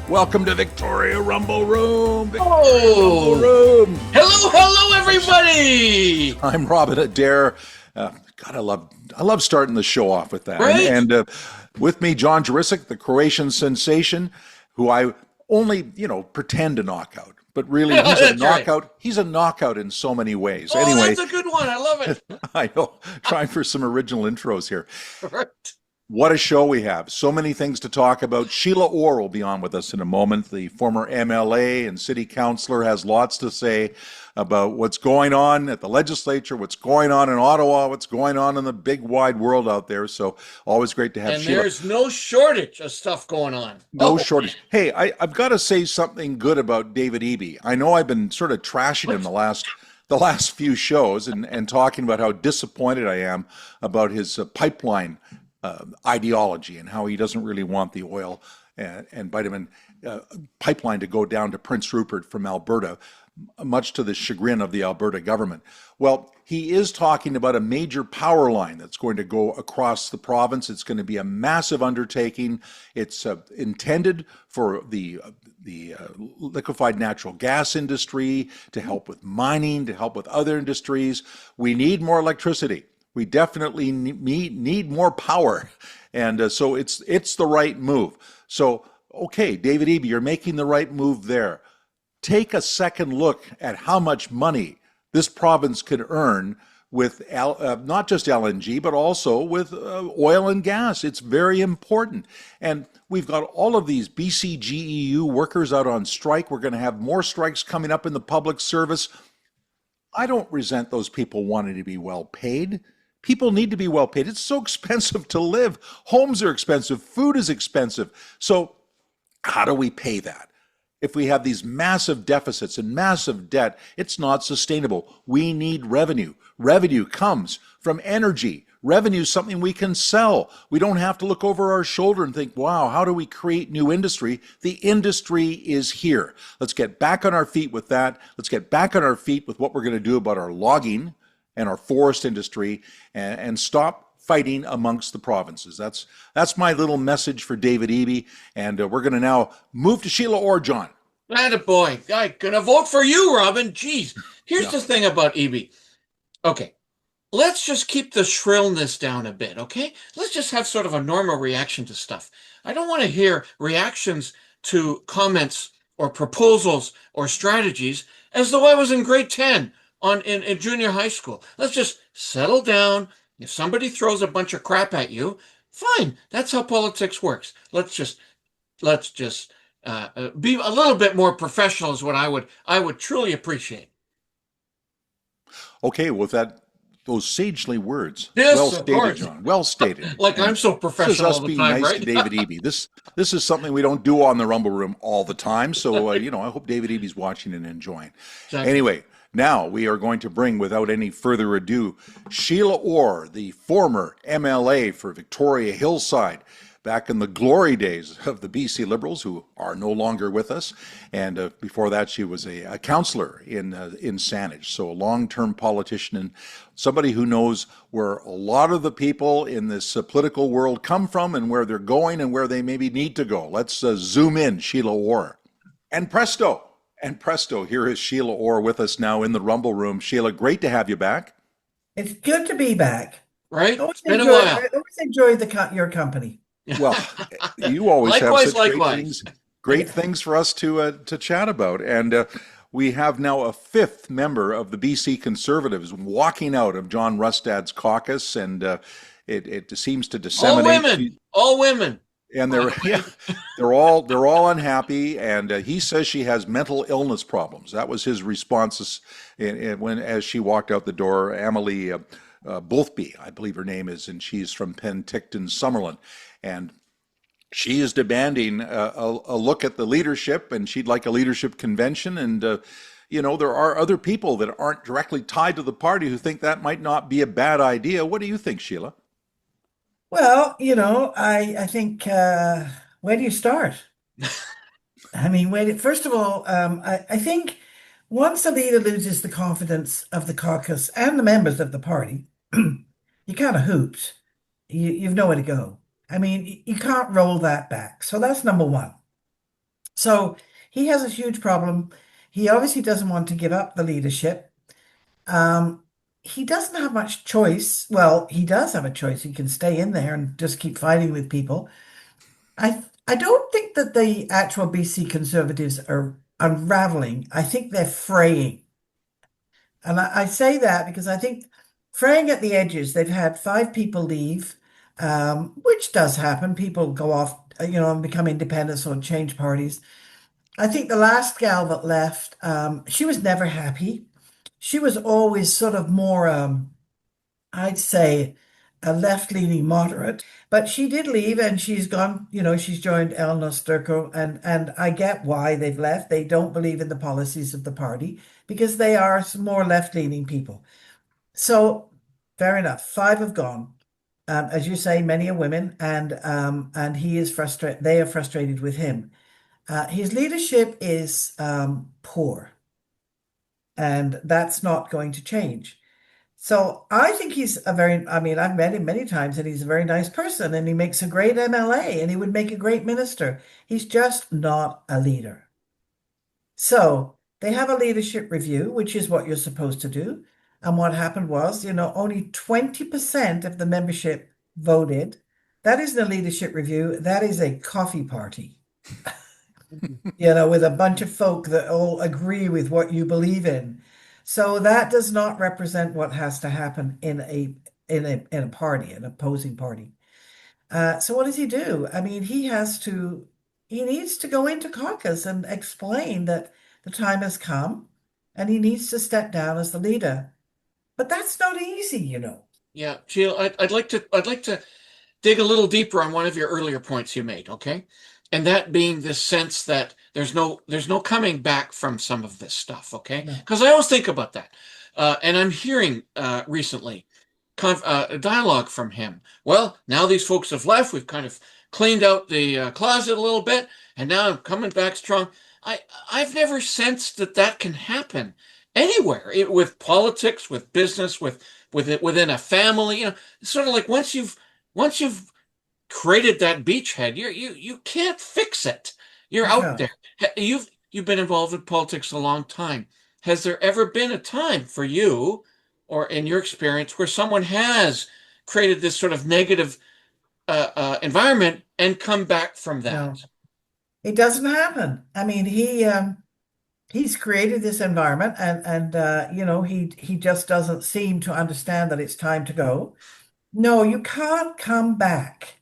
Welcome to Victoria Rumble Room. Rumble Room. Hello, everybody. I'm Robin Adair. God, I love starting the show off with that. Right? And with me, John Juricic, the Croatian sensation, who I only, pretend to knock out. But really, he's a knockout. Right. He's a knockout in so many ways. Oh, anyway, that's a good one. I love it. I know. Trying for some original intros here. Right. What a show we have. So many things to talk about. Sheila Orr will be on with us in a moment. The former MLA and city councillor has lots to say about what's going on at the legislature, what's going on in Ottawa, what's going on in the big wide world out there. So always great to have and Sheila. There's no shortage of stuff going on. No shortage. Hey, I've got to say something good about David Eby. I know I've been sort of trashing him the last few shows and talking about how disappointed I am about his pipeline ideology and how he doesn't really want the oil and vitamin pipeline to go down to Prince Rupert from Alberta, much to the chagrin of the Alberta government. Well, he is talking about a major power line that's going to go across the province. It's going to be a massive undertaking. It's intended for the liquefied natural gas industry, to help with mining, to help with other industries. We need more electricity. We definitely need more power, and so it's the right move. So, okay, David Eby, you're making the right move there. Take a second look at how much money this province could earn with not just LNG, but also with oil and gas. It's very important. And we've got all of these BCGEU workers out on strike. We're going to have more strikes coming up in the public service. I don't resent those people wanting to be well paid. People need to be well paid. It's so expensive to live. Homes are expensive. Food is expensive. So how do we pay that? If we have these massive deficits and massive debt, it's not sustainable. We need revenue. Revenue comes from energy. Revenue is something we can sell. We don't have to look over our shoulder and think, wow, how do we create new industry? The industry is here. Let's get back on our feet with that. Let's get back on our feet with what we're going to do about our logging and our forest industry, and stop fighting amongst the provinces. That's my little message for David Eby, and we're going to now move to Sheila Orr, John. Attaboy. I'm going to vote for you, Robin. Jeez. Here's the thing about Eby. Okay, let's just keep the shrillness down a bit, okay? Let's just have sort of a normal reaction to stuff. I don't want to hear reactions to comments or proposals or strategies as though I was in grade 10 in junior high school. Let's just settle down. If somebody throws a bunch of crap at you, fine. That's how politics works. Let's just be a little bit more professional is what I would truly appreciate. Okay, with those sagely words. Yes, well stated, John. Well stated. Like, and I'm so professional all the time, nice right? To David Eby. This is something we don't do on the Rumble Room all the time. So I hope David Eby's watching and enjoying. Exactly. Anyway. Now we are going to bring, without any further ado, Sheila Orr, the former MLA for Victoria Hillside, back in the glory days of the BC Liberals, who are no longer with us. And before that, she was a councillor in Saanich, so a long-term politician and somebody who knows where a lot of the people in this political world come from and where they're going and where they maybe need to go. Let's zoom in, Sheila Orr. And presto! Here is Sheila Orr with us now in the Rumble Room. Sheila, great to have you back. It's good to be back. Right? It's been a while. I always enjoyed your company. Well, you always have such great things for us to chat about. And we have now a fifth member of the BC Conservatives walking out of John Rustad's caucus, and it seems to disseminate. All women. And they're all unhappy, and he says she has mental illness problems. That was his response as she walked out the door. Emily Bothby, I believe her name is, and she's from Penticton, Summerlin, and she is demanding a look at the leadership, and she'd like a leadership convention. And there are other people that aren't directly tied to the party who think that might not be a bad idea. What do you think, Sheila? Well, I think, where do you start? I mean, first of all, I think once a leader loses the confidence of the caucus and the members of the party, you kind of hooped. You've nowhere to go. I mean, you can't roll that back. So that's number one. So he has a huge problem. He obviously doesn't want to give up the leadership. Um, he doesn't have much choice. Well, he does have a choice. He can stay in there and just keep fighting with people. I don't think that the actual BC Conservatives are unraveling. I think they're fraying. And I say that because I think fraying at the edges, they've had 5 people leave, which does happen. People go off, and become independents or change parties. I think the last gal that left, she was never happy. She was always sort of more, I'd say, a left-leaning moderate, but she did leave and she's gone, she's joined El Nosturco, and I get why they've left. They don't believe in the policies of the party because they are some more left-leaning people. So fair enough. 5 have gone. As you say, many are women, and he is frustrated. They are frustrated with him. His leadership is poor, and that's not going to change. So I think I mean, I've met him many times and he's a very nice person and he makes a great MLA and he would make a great minister. He's just not a leader. So they have a leadership review, which is what you're supposed to do. And what happened was, only 20% of the membership voted. That isn't a leadership review. That is a coffee party, with a bunch of folk that all agree with what you believe in. So that does not represent what has to happen in a party, an opposing party. So what does he do? I mean, he needs to go into caucus and explain that the time has come and he needs to step down as the leader. But that's not easy. Yeah, Sheila, I'd like to dig a little deeper on one of your earlier points you made, okay? And that being this sense that there's no coming back from some of this stuff, okay? No. Because I always think about that. And I'm hearing recently a dialogue from him. Well, now these folks have left. We've kind of cleaned out the closet a little bit, and now I'm coming back strong. I've never sensed that can happen anywhere, with politics, with business, within a family. It's sort of like once you've created that beachhead, you can't fix it. You're out No. there. You've been involved in politics a long time. Has there ever been a time for you, or in your experience, where someone has created this sort of negative environment and come back from that? No. It doesn't happen. I mean, he's created this environment and he just doesn't seem to understand that it's time to go. No, you can't come back.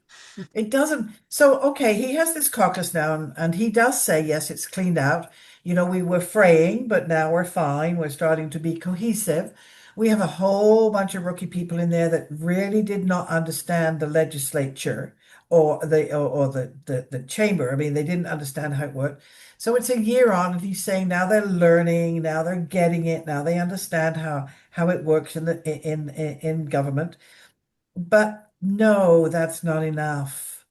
It doesn't. So, okay, he has this caucus now, and he does say, yes, it's cleaned out. We were fraying, but now we're fine. We're starting to be cohesive. We have a whole bunch of rookie people in there that really did not understand the legislature or the chamber. I mean, they didn't understand how it worked. So it's a year on, and he's saying now they're learning, now they're getting it, now they understand how it works in government. But no, that's not enough.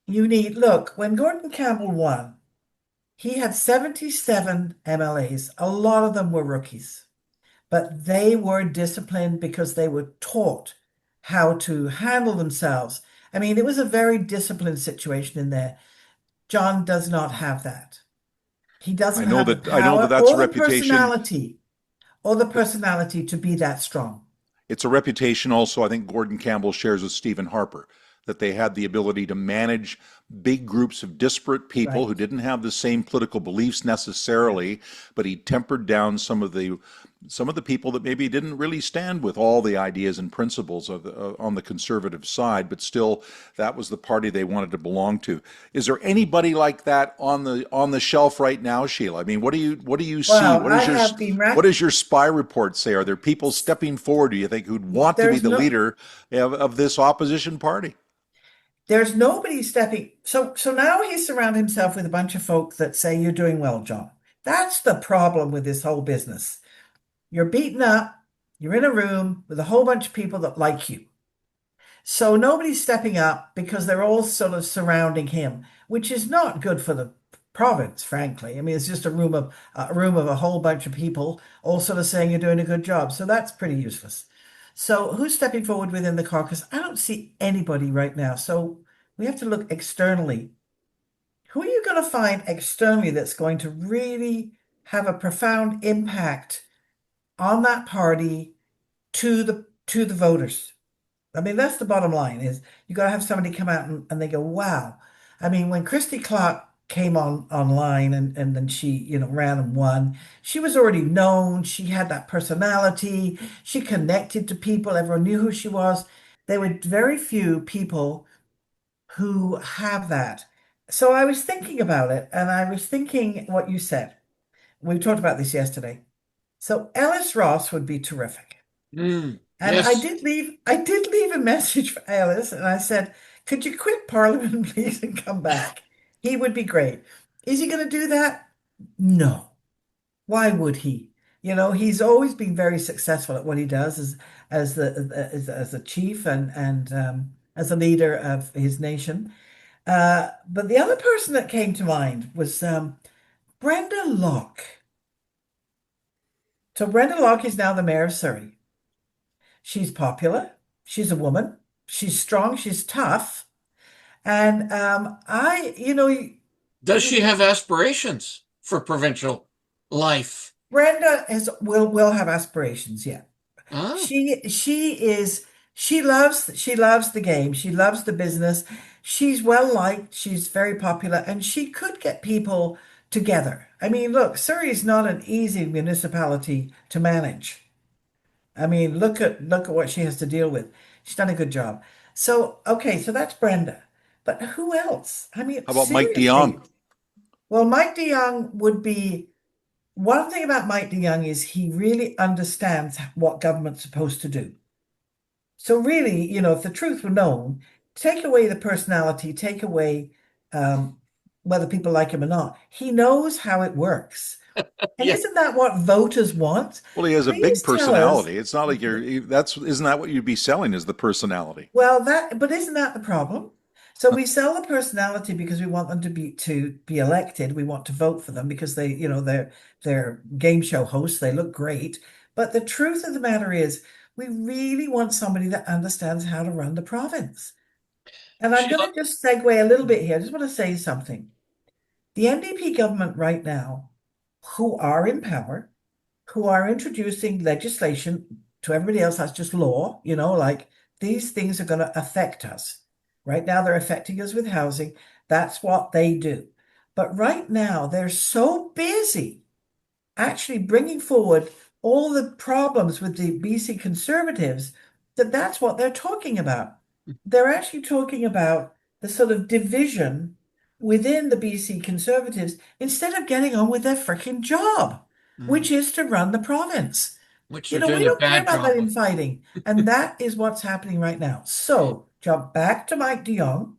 Look, when Gordon Campbell won, he had 77 MLAs. A lot of them were rookies, but they were disciplined because they were taught how to handle themselves. I mean, it was a very disciplined situation in there. John does not have that. He doesn't have the I know power that that's a or the reputation. personality to be that strong. It's a reputation also, I think Gordon Campbell shares with Stephen Harper, that they had the ability to manage big groups of disparate people Right. who didn't have the same political beliefs necessarily, but he tempered down some of the people that maybe didn't really stand with all the ideas and principles on the conservative side, but still that was the party they wanted to belong to. Is there anybody like that on the shelf right now, Sheila? I mean, what do you see? Well, I have been What does your spy report say? Are there people stepping forward, do you think, who'd want to be there's the no leader of this opposition party? there's nobody stepping. So now he's surrounded himself with a bunch of folk that say you're doing well, John. That's the problem with this whole business. You're beaten up, you're in a room with a whole bunch of people that like you. So nobody's stepping up because they're all sort of surrounding him, which is not good for the province, frankly. I mean, it's just a room of a whole bunch of people all sort of saying you're doing a good job. So that's pretty useless. So who's stepping forward within the caucus? I don't see anybody right now. So we have to look externally. who are you going to find externally that's going to really have a profound impact on that party to the voters? I mean, that's the bottom line is you got to have somebody come out and they go, wow. I mean, when Christy Clark came online and then she, ran and won, she was already known. She had that personality. She connected to people. Everyone knew who she was. There were very few people who have that. So I was thinking about it and I was thinking what you said. We talked about this yesterday. So Ellis Ross would be terrific. And Yes. I did leave a message for Ellis and I said, could you quit Parliament, please, and come back? He would be great. Is he going to do that? No. Why would he? He's always been very successful at what he does as a chief and as a leader of his nation. But the other person that came to mind was Brenda Locke. So Brenda Locke is now the mayor of Surrey. She's popular. She's a woman. She's strong. She's tough. And Does she have aspirations for provincial life? Brenda will have aspirations. Yeah, Ah, she loves the game. She loves the business. She's well liked. She's very popular, and she could get people together. I mean, look, Surrey is not an easy municipality to manage. I mean, look at what she has to deal with. She's done a good job. So, okay, so that's Brenda. But who else? I mean, How about Mike DeYoung? seriously. Well, Mike DeYoung would be one thing about Mike DeYoung is he really understands what government's supposed to do. So really, if the truth were known, take away the personality, take away um, whether people like him or not. He knows how it works. And yeah. isn't that what voters want? Well, he has a big Please tell us. personality. It's not like isn't that what you'd be selling is the personality? Well, but isn't that the problem? So we sell the personality because we want them to be elected. We want to vote for them because they're game show hosts. They look great. But the truth of the matter is, we really want somebody that understands how to run the province. And I'm going Sheila, to just segue a little bit here. I just want to say something. The NDP government right now, who are in power, who are introducing legislation to everybody else, that's just law, like these things are going to affect us. Right now, they're affecting us with housing. That's what they do. But right now, they're so busy actually bringing forward all the problems with the BC Conservatives that's what they're talking about. They're actually talking about the sort of division within the BC Conservatives instead of getting on with their freaking job, which is to run the province. which We they're doing a don't care bad about job that of. infighting. And that is what's happening right now. So jump back to Mike DeYoung,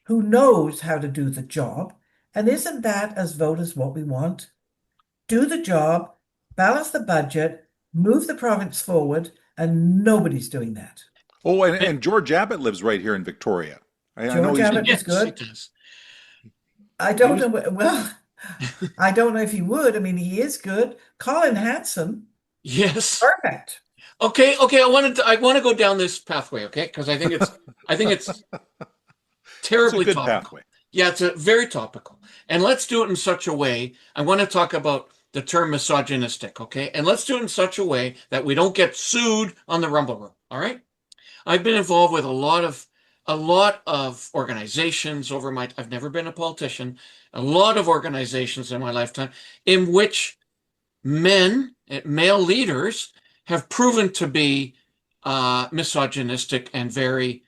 who knows how to do the job. And isn't that, as voters, what we want? Do the job, balance the budget, move the province forward, and nobody's doing that. Oh, and George Abbott lives right here in Victoria. I know George he's Abbott is Yes, he good. does. I he don't was know. Well, I don't know if he would. I mean, he is good. Colin Hanson, Yes. perfect. Okay. I want to go down this pathway. Okay, because I think it's it's a terribly good topical. pathway. Yeah, it's a very topical, and let's do it in such a way. I want to talk about the term misogynistic. Okay, and let's do it in such a way that we don't get sued on the Rumble Room. All right. I've been involved with a lot of organizations over my. I've never been a politician. A lot of organizations in my lifetime in which male leaders, have proven to be misogynistic and very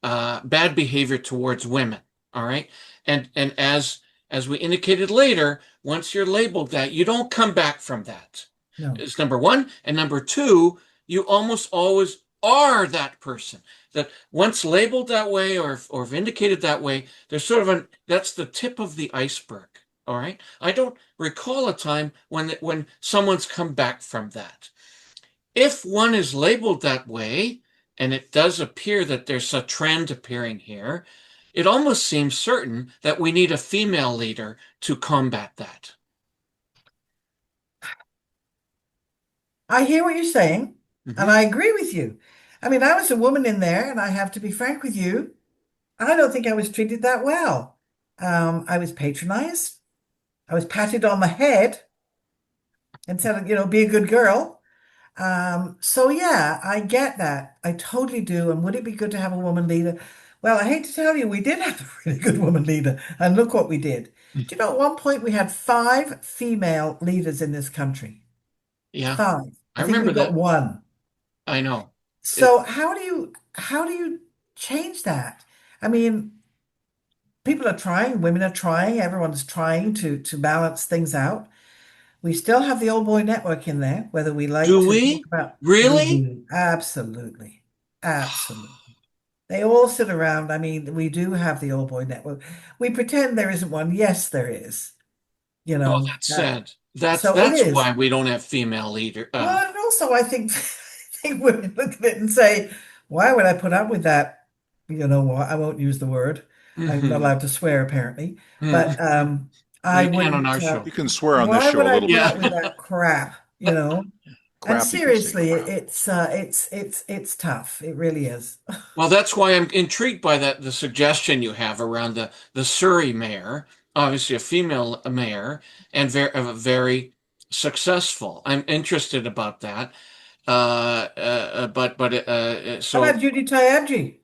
bad behavior towards women. All right, and as we indicated later, once you're labeled that, you don't come back from that. No. It's number one, and number two, you almost always are that person. That once labeled that way or vindicated that way, there's sort of that's the tip of the iceberg. All right. I don't recall a time when someone's come back from that. If one is labeled that way, and it does appear that there's a trend appearing here, it almost seems certain that we need a female leader to combat that. I hear what you're saying, Mhm. and I agree with you. I mean, I was a woman in there, and I have to be frank with you. I don't think I was treated that well. I was patronized. I was patted on the head and said, be a good girl. So yeah, I get that. I totally do. And would it be good to have a woman leader? Well, I hate to tell you, we did have a really good woman leader, and look what we did. Do you know, at one point we had 5 female leaders in this country? Yeah, 5. I I think we remember got that. one. I know. It, So how do you change that? I mean, people are trying, women are trying, everyone's trying to balance things out. We still have the old boy network in there, whether we like do to talk we about. We really? do. Absolutely. Absolutely. They all sit around. I mean, we do have the old boy network. We pretend there isn't one. Yes, there is. You Oh, know, that's sad. That's so it that's is. why we don't have female leader. Well, and also I think I think women look at it and say, why would I put up with that? I won't use the word. I'm not Mhm. allowed to swear apparently, but Mhm. I We can on wouldn't. our show. You can swear on this Why show would a I little put bit. Yeah. up with that crap? And Crap, you can say seriously, crap. it's tough. It really is. Well, that's why I'm intrigued by the suggestion you have around the Surrey mayor, obviously a female mayor, and very successful. I'm interested about that. How So about Judy Tayabji?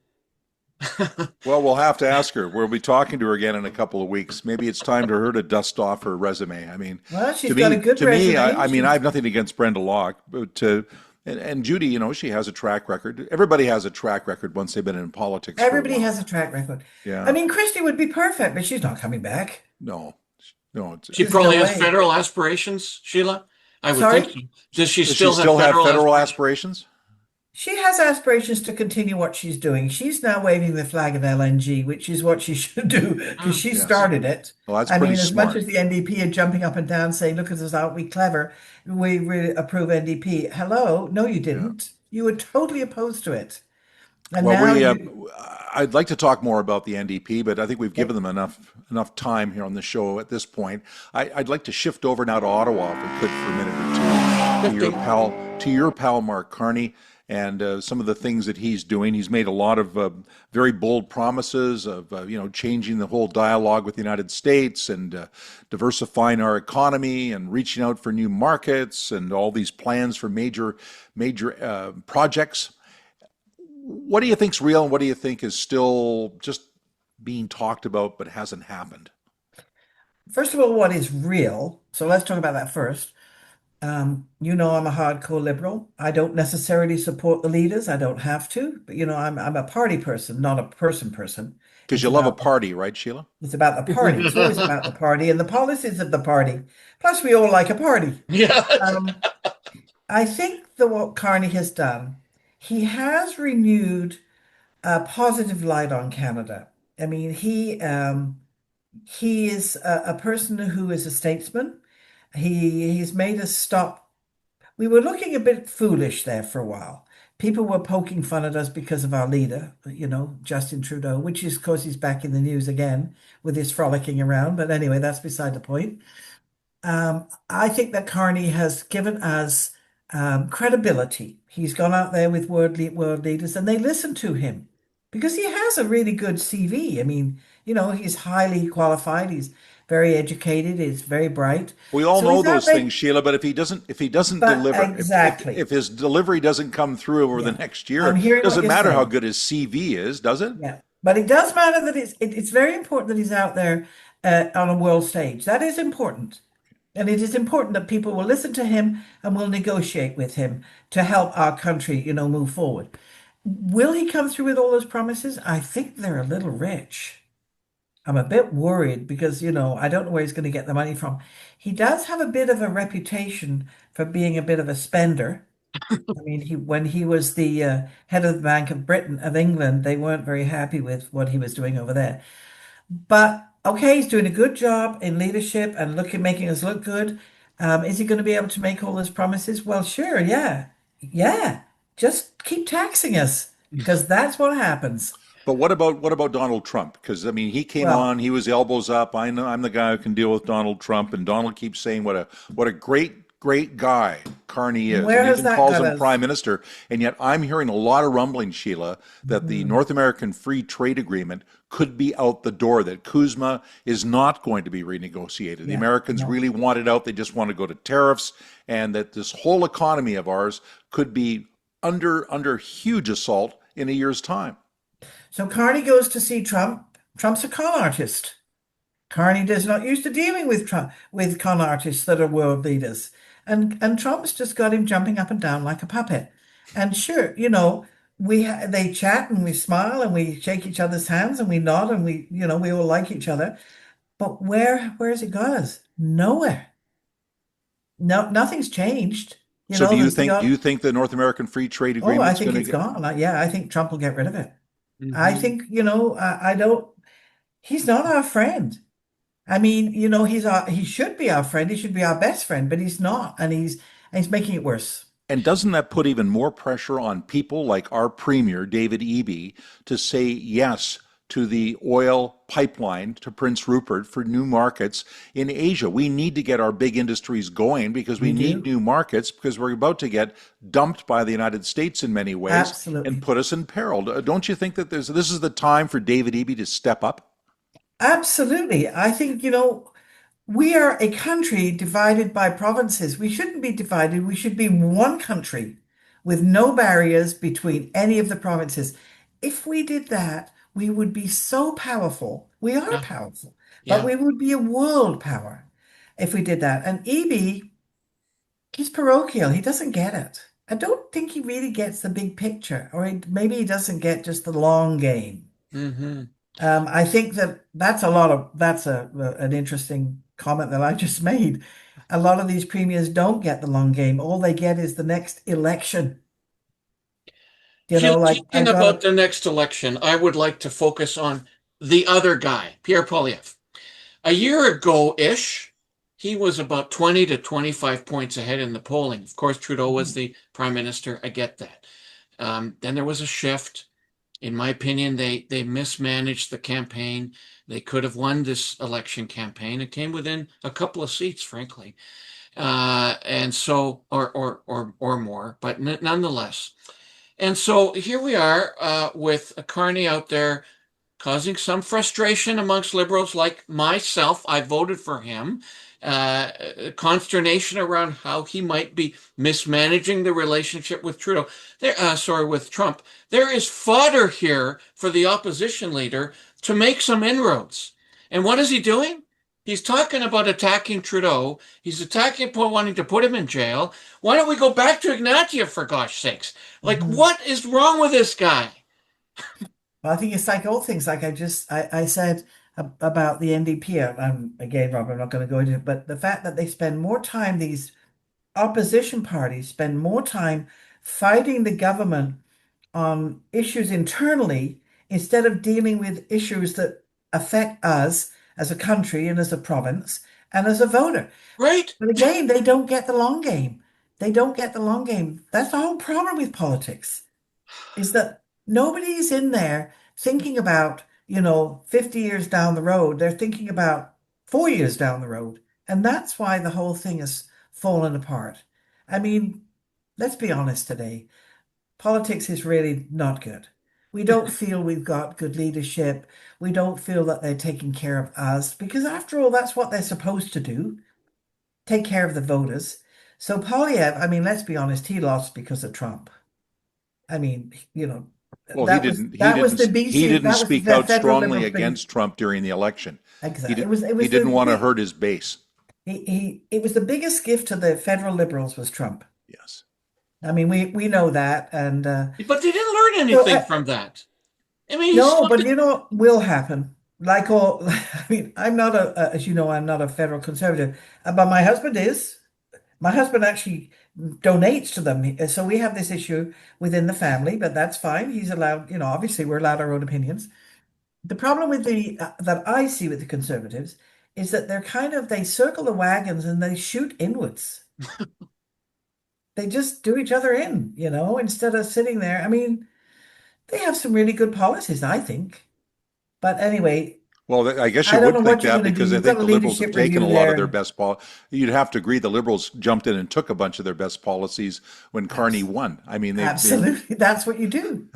Well, we'll have to ask her. We'll be talking to her again in a couple of weeks. Maybe it's time to her to dust off her resume. I mean, Well, to she's got a me, good to me, resume. I mean, I have nothing against Brenda Locke, but and Judy, she has a track record. Everybody has a track record once they've been in politics for a Everybody while. has a track record. I Yeah, mean, Christy would be perfect, but she's not coming back. no, no. she There's probably no has way. federal aspirations, Sheila. I would think Sorry? so. Does she Does she still have still have federal federal aspirations? aspirations? She has aspirations to continue what she's doing. She's now waving the flag of LNG, which is what she should do because she Yes. started it. Well, that's I pretty mean, as much smart. as the NDP are jumping up and down saying, look at us, aren't we clever? We approve NDP. Hello? No, you Yeah. didn't. You were totally opposed to it. And Well, now you, I'd like to talk more about the NDP, but I think we've given yep, them enough time here on the show at this point. I'd like to shift over now to Ottawa, if we could, for a minute or two, Fifty. to your pal Mark Carney, and some of the things that he's doing. He's made a lot of very bold promises of changing the whole dialogue with the United States and diversifying our economy and reaching out for new markets and all these plans for major projects. What do you think's real and what do you think is still just being talked about but hasn't happened? first of all, what is real? So let's talk about that first. I'm a hardcore liberal. I don't necessarily support the leaders. I don't have to, but I'm a party person, not a person. Because It's you love a about party, right, Sheila? it's about the party. It's always about the party and the policies of the party. Plus, we all like a party. Yeah. Um, I think that what Carney has done, he has renewed a positive light on Canada. I mean, he is a person who is a statesman. He's made us stop. We were looking a bit foolish there for a while. People were poking fun at us because of our leader, Justin Trudeau, which is, of course, he's back in the news again with his frolicking around. But anyway, that's beside the point. I think that Carney has given us credibility. He's gone out there with world leaders and they listen to him because he has a really good CV. I mean, he's highly qualified. He's very educated. He's very bright. We all So know he's out those there, things, Sheila, but if he doesn't but deliver, exactly. if his delivery doesn't come through over the Yeah. next year, I'm it hearing what doesn't you're matter how saying. good his CV is, does it? Yeah. But it does matter that it's very important that he's out there on a world stage. That is important. And it is important that people will listen to him and will negotiate with him to help our country, move forward. Will he come through with all those promises? I think they're a little rich. I'm a bit worried because, I don't know where he's going to get the money from. He does have a bit of a reputation for being a bit of a spender. I mean, when he was the head of the Bank of Britain of England, they weren't very happy with what he was doing over there. But okay, he's doing a good job in leadership and making us look good. Is he going to be able to make all those promises? Well, sure, yeah, yeah. Just keep taxing us because that's what happens. But what about Donald Trump? Because I mean, he came Well, on, he was elbows up. I know I'm the guy who can deal with Donald Trump, and Donald keeps saying what a great guy Carney is, Where and has even that calls got him us? prime minister. And yet I'm hearing a lot of rumbling, Sheila, that the Mhm. North American Free Trade Agreement could be out the door, that CUSMA is not going to be renegotiated. The Yeah, Americans no. really want it out. They just want to go to tariffs, and that this whole economy of ours could be under huge assault in a year's time. So Carney goes to see Trump. Trump's a con artist. Carney is not used to dealing with with con artists that are world leaders. And Trump's just got him jumping up and down like a puppet. And sure, they chat and we smile and we shake each other's hands and we nod and we all like each other. But where's it got us? Nowhere. No, nothing's changed. So There's the do odd, you think the North American Free Trade oh, I Agreement's think going to it's get? gone. Yeah, I think Trump will get rid of it. I Mhm. think, I don't, he's not our friend. I mean, he should be our friend. He should be our best friend, but he's not, and he's making it worse. And doesn't that put even more pressure on people like our premier, David Eby, to say yes to the oil pipeline to Prince Rupert for new markets in Asia? We need to get our big industries going because we We need do. new markets because we're about to get dumped by the United States in many ways and Absolutely. put us in peril. Don't you think that this is the time for David Eby to step up? Absolutely. I think, we are a country divided by provinces. We shouldn't be divided. We should be one country with no barriers between any of the provinces. If we did that, we would be so powerful. We are Yeah, powerful, but yeah. we would be a world power if we did that. And Eby, he's parochial. He doesn't get it. I don't think he really gets the big picture, or maybe he doesn't get just the long game. Hmm. I think that's an interesting comment that I just made. A lot of these premiers don't get the long game. All they get is the next election. Sheila, Like I talking got about a the next election, I would like to focus on the other guy, Pierre Poilievre. A year ago-ish, he was about 20 to 25 points ahead in the polling. Of course, Trudeau was the prime minister. I get that. Then there was a shift. In my opinion, they mismanaged the campaign. They could have won this election campaign. It came within a couple of seats, frankly, and so or more, but nonetheless. And so here we are with Carney out there causing some frustration amongst liberals like myself. I voted for him. Consternation around how he might be mismanaging the relationship with Trudeau. With Trump. There is fodder here for the opposition leader to make some inroads. And what is he doing? He's talking about attacking Trudeau. He's attacking, wanting to put him in jail. Why don't we go back to Ignatieff, for gosh sakes? Like, Mhm. what is wrong with this guy? Well, I think it's like all things. Like I said about the NDP. Again, Rob, I'm not going to go into it, but the fact that they spend more time, these opposition parties spend more time fighting the government on issues internally instead of dealing with issues that affect us as a country and as a province and as a voter. Right? But again, they don't get the long game. They don't get the long game. That's the whole problem with politics, is that nobody's in there thinking about, 50 years down the road. They're thinking about 4 years down the road. And that's why the whole thing has fallen apart. I mean, let's be honest today. Politics is really not good. We don't feel we've got good leadership. We don't feel that they're taking care of us because, after all, that's what they're supposed to do, take care of the voters. So Polyev, I mean, let's be honest, he lost because of Trump. I mean, Well, he didn't that was speak the out federal strongly Liberals' biggest. against Trump during the election. Exactly. It He was didn't the want to big hurt his base. it was the biggest gift to the federal Liberals was Trump. Yes. I mean, we know that, and But they didn't learn so anything from that. I mean, he's no, still. but you know what will happen? Like all, I mean, I'm not as you know, I'm not a federal conservative, but my husband is. My husband actually donates to them. So we have this issue within the family, but that's fine. He's allowed, obviously we're allowed our own opinions. The problem with that I see with the conservatives is that they circle the wagons and they shoot inwards. They just do each other in, instead of sitting there. I mean, they have some really good policies, I think. But anyway, Well, I guess I you don't would know think what you're that going to do. because I You've got think a the Liberals have leadership taken a review lot there. of their best you'd have to agree the Liberals jumped in and took a bunch of their best policies when Carney won. I mean, they Absolutely. That's what you do.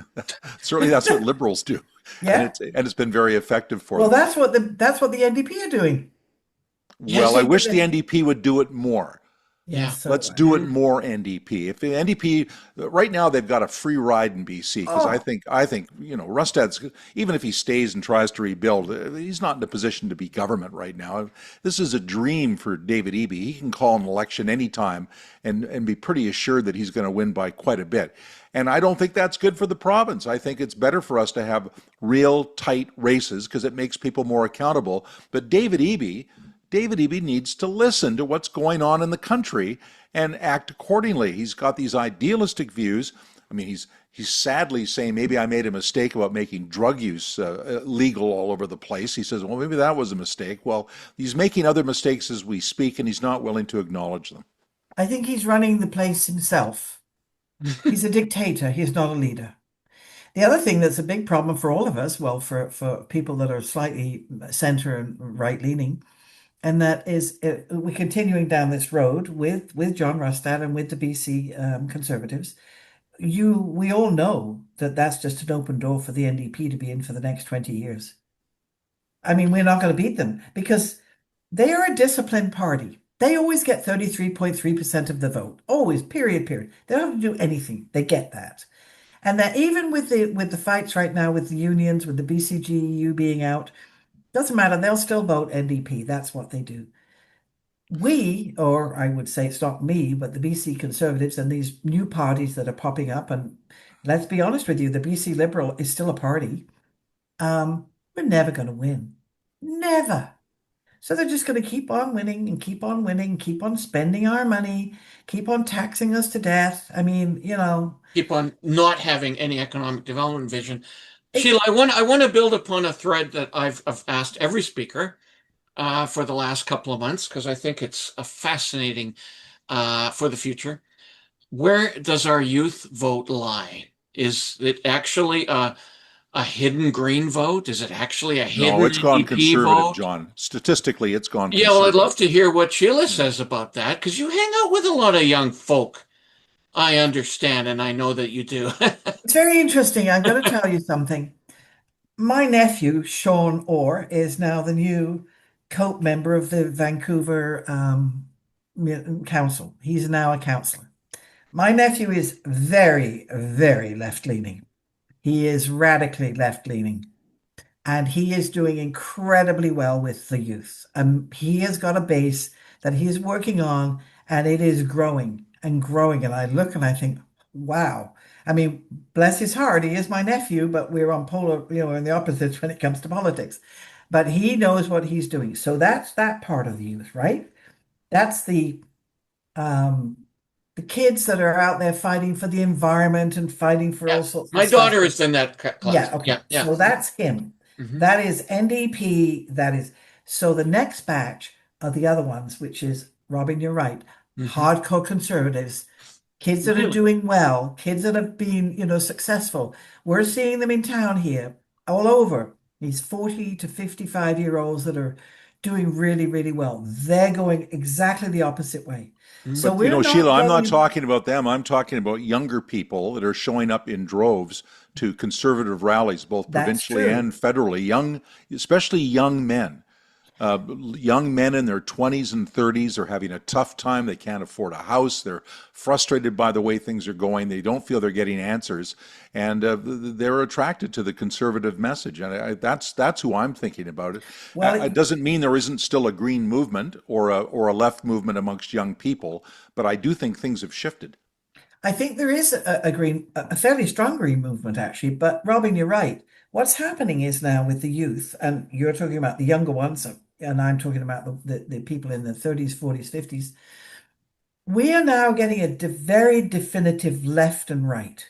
certainly that's what Liberals do, and Yeah. it's been very effective for Well, them. that's what the NDP are doing. I Well, Yes. I think that wish the NDP would do it more. yes, Yeah. so Let's do I. do it Mhm. more, NDP. If the NDP right now they've got a free ride in BC because Oh, I think Rustad's, even if he stays and tries to rebuild, he's not in a position to be government right now. This is a dream for David Eby. He can call an election anytime and be pretty assured that he's going to win by quite a bit. And I don't think that's good for the province. I think it's better for us to have real tight races because it makes people more accountable. But David Eby needs to listen to what's going on in the country and act accordingly. He's got these idealistic views. I mean, he's sadly saying maybe I made a mistake about making drug use legal all over the place. He says, well, maybe that was a mistake. Well, he's making other mistakes as we speak, and he's not willing to acknowledge them. I think he's running the place himself. He's a dictator. He's not a leader. The other thing that's a big problem for all of us, well, for people that are slightly center and right leaning, and that is we're continuing down this road with John Rustad and with the BC Conservatives. We all know that that's just an open door for the NDP to be in for the next 20 years. I mean, we're not going to beat them because they are a disciplined party. They always get 33.3% of the vote. Always, period, period. They don't have to do anything. They get that. And that even with the fights right now with the unions, with the BCGEU being out, doesn't matter. They'll still vote NDP. That's what they do. We, or I would say it's not me, but the BC Conservatives and these new parties that are popping up, and let's be honest with you, the BC Liberal is still a party. We're never going to win. Never. So they're just going to keep on winning and keep on winning, keep on spending our money, keep on taxing us to death. I mean, Keep on not having any economic development vision. it, Sheila, I want to build upon a thread that I've asked every speaker for the last couple of months because I think it's a fascinating for the future. Where does our youth vote lie? Is it actually a hidden Green vote? Is it actually a No, hidden it's gone NDP conservative, vote? John. Statistically, it's gone Yeah, well, I'd conservative. love to hear what Sheila Yeah. says about that because you hang out with a lot of young folk. I understand, and I know that you do. it's very interesting. I'm going to tell you something. My nephew, Sean Orr, is now the new COPE member of the Vancouver Council. He's now a councillor. My nephew is very, very left-leaning. He is radically left-leaning. And he is doing incredibly well with the youth. He has got a base that he's working on, and it is growing and growing. And I look and I think, wow. I mean, bless his heart, he is my nephew, but we're on polar, in the opposites when it comes to politics. But he knows what he's doing. So that's that part of the youth, right? That's um, the kids that are out there fighting for the environment and fighting for Yeah, all sorts of my stuff. daughter is in that class. Yeah, okay. Yeah, yeah. So that's him. Hmm. That is NDP. That is so the next batch are the other ones, which is Robin, you're right. Hmm. Hardcore conservatives, kids that are Really? doing well, kids that have been, successful. We're seeing them in town here, all over. These 40 to 55-year-olds that are doing really, really well. They're going exactly the opposite way. So But we're Sheila, not I'm not going. talking about them. I'm talking about younger people that are showing up in droves to conservative rallies, both That's provincially true. and federally. Especially young men. Young men in their 20s and 30s are having a tough time. They can't afford a house. They're frustrated by the way things are going. They don't feel they're getting answers, and they're attracted to the conservative message. And that's who I'm thinking about it. Well, It doesn't mean there isn't still a green movement or a left movement amongst young people, but I do think things have shifted. I think there is a fairly strong green movement actually. But Robin, you're right. What's happening is now with the youth, and you're talking about the younger ones, and I'm talking about the people in the 30s, 40s, 50s. We are now getting a very definitive left and right.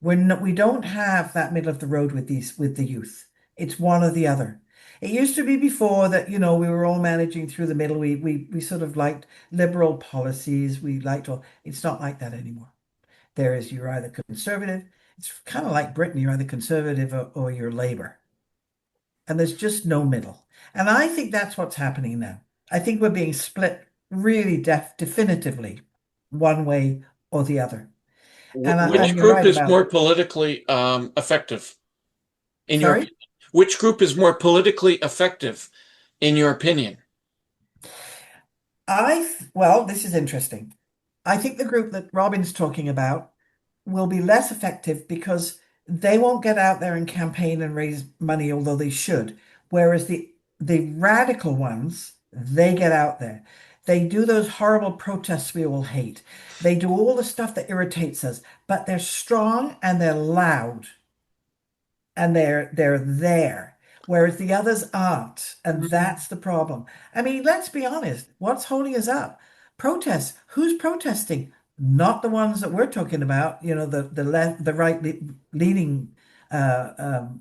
We don't have that middle of the road with the youth. It's one or the other. It used to be before that, we were all managing through the middle. We sort of liked liberal policies. We liked all. It's not like that anymore. You're either conservative. It's kind of like Britain. You're either conservative or you're Labour. and there's just no middle. And I think that's what's happening now. I think we're being split really definitively one way or the other. Which And you're group right is about, more politically effective in your sorry? opinion? Which group is more politically effective in your opinion? Well, this is interesting. I think the group that Robin's talking about will be less effective because they won't get out there and campaign and raise money, although they should. Whereas the radical ones, they get out there. They do those horrible protests we all hate. They do all the stuff that irritates us, but they're strong and they're loud and they're there. Whereas the others aren't. And that's the problem. I mean, let's be honest. What's holding us up? Protests. Who's protesting? Not the ones that we're talking about, the left, the right leaning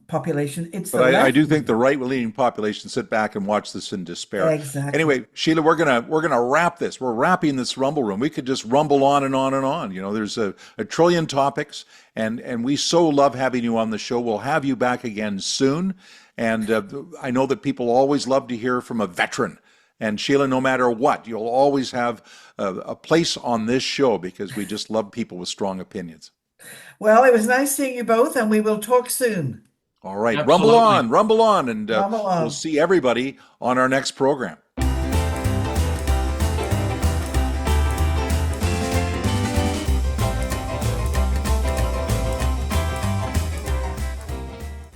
population. It's But the I left do think the leaning. right-leaning population sit back and watch this in despair. Exactly. Anyway, Sheila, we're gonna wrap this. We're wrapping this rumble room. We could just rumble on and on and on. There's a trillion topics, and we so love having you on the show. We'll have you back again soon. And I know that people always love to hear from a veteran. And Sheila, no matter what, you'll always have a place on this show because we just love people with strong opinions. Well, it was nice seeing you both, and we will talk soon. All right, Absolutely. rumble on, and Come we'll along. see everybody on our next program.